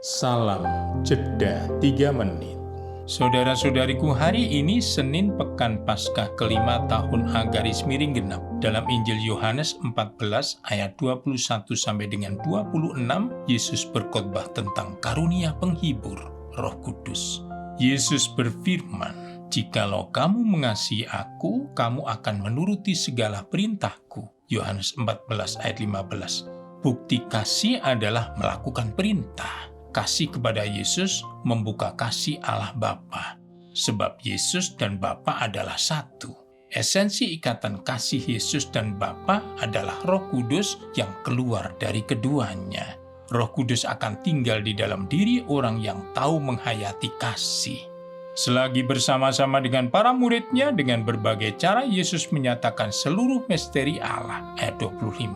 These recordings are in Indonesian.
Salam jeda 3 menit. Saudara-saudariku, hari ini Senin Pekan Paskah kelima tahun A garis miring genap. Dalam Injil Yohanes 14 ayat 21 sampai dengan 26, Yesus berkhotbah tentang karunia penghibur, Roh Kudus. Yesus berfirman, "Jikalau kamu mengasihi aku, kamu akan menuruti segala perintahku." Yohanes 14 ayat 15. Bukti kasih adalah melakukan perintah. Kasih kepada Yesus membuka kasih Allah Bapa, sebab Yesus dan Bapa adalah satu. Esensi ikatan kasih Yesus dan Bapa adalah Roh Kudus yang keluar dari keduanya. Roh Kudus akan tinggal di dalam diri orang yang tahu menghayati kasih. Selagi bersama-sama dengan para muridnya, dengan berbagai cara Yesus menyatakan seluruh misteri Allah, ayat 25,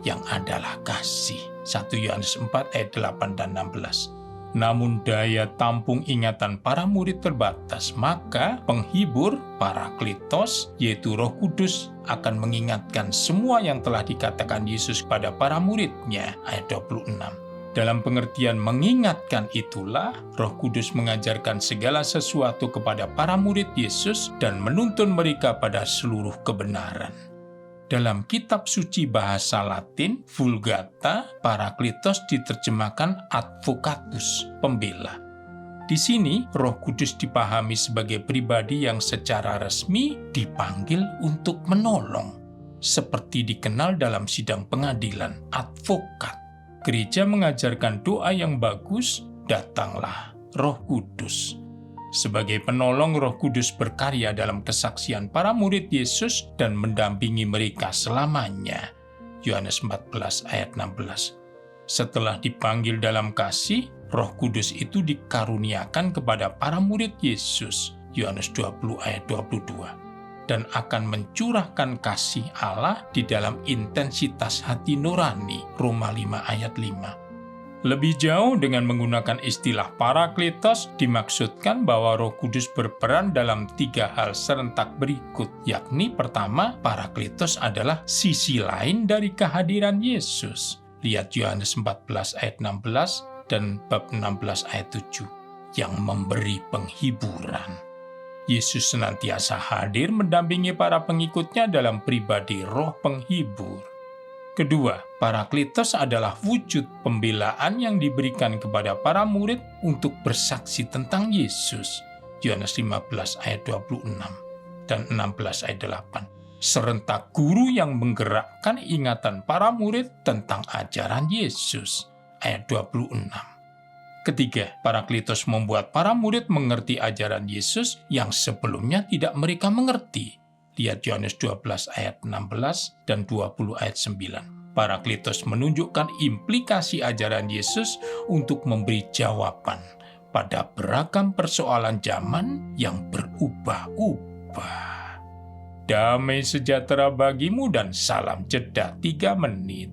yang adalah kasih. 1 Yohanes 4 ayat 8 dan 16. Namun daya tampung ingatan para murid terbatas, maka penghibur, Parakletos, yaitu Roh Kudus, akan mengingatkan semua yang telah dikatakan Yesus kepada para muridnya, ayat 26. Dalam pengertian mengingatkan itulah, Roh Kudus mengajarkan segala sesuatu kepada para murid Yesus dan menuntun mereka pada seluruh kebenaran. Dalam kitab suci bahasa Latin, Vulgata, Parakletos diterjemahkan Advocatus, pembela. Di sini, Roh Kudus dipahami sebagai pribadi yang secara resmi dipanggil untuk menolong, seperti dikenal dalam sidang pengadilan, advokat. Gereja mengajarkan doa yang bagus, "Datanglah Roh Kudus." Sebagai penolong, Roh Kudus berkarya dalam kesaksian para murid Yesus dan mendampingi mereka selamanya. Yohanes 14 ayat 16. Setelah dipanggil dalam kasih, Roh Kudus itu dikaruniakan kepada para murid Yesus. Yohanes 20 ayat 22. Dan akan mencurahkan kasih Allah di dalam intensitas hati nurani. Roma 5 ayat 5. Lebih jauh, dengan menggunakan istilah Parakletos, dimaksudkan bahwa Roh Kudus berperan dalam 3 hal serentak berikut, yakni pertama, Parakletos adalah sisi lain dari kehadiran Yesus. Lihat Yohanes 14 ayat 16 dan bab 16 ayat 7, yang memberi penghiburan. Yesus senantiasa hadir mendampingi para pengikutnya dalam pribadi Roh Penghibur. Kedua, Parakletos adalah wujud pembelaan yang diberikan kepada para murid untuk bersaksi tentang Yesus. Yohanes 15 ayat 26 dan 16 ayat 8. Serentak guru yang menggerakkan ingatan para murid tentang ajaran Yesus. Ayat 26. Ketiga, Parakletos membuat para murid mengerti ajaran Yesus yang sebelumnya tidak mereka mengerti. Lihat Yohanes 12 ayat 16 dan 20 ayat 9. Parakletos menunjukkan implikasi ajaran Yesus untuk memberi jawaban pada beragam persoalan zaman yang berubah-ubah. Damai sejahtera bagimu dan salam jeda 3 menit.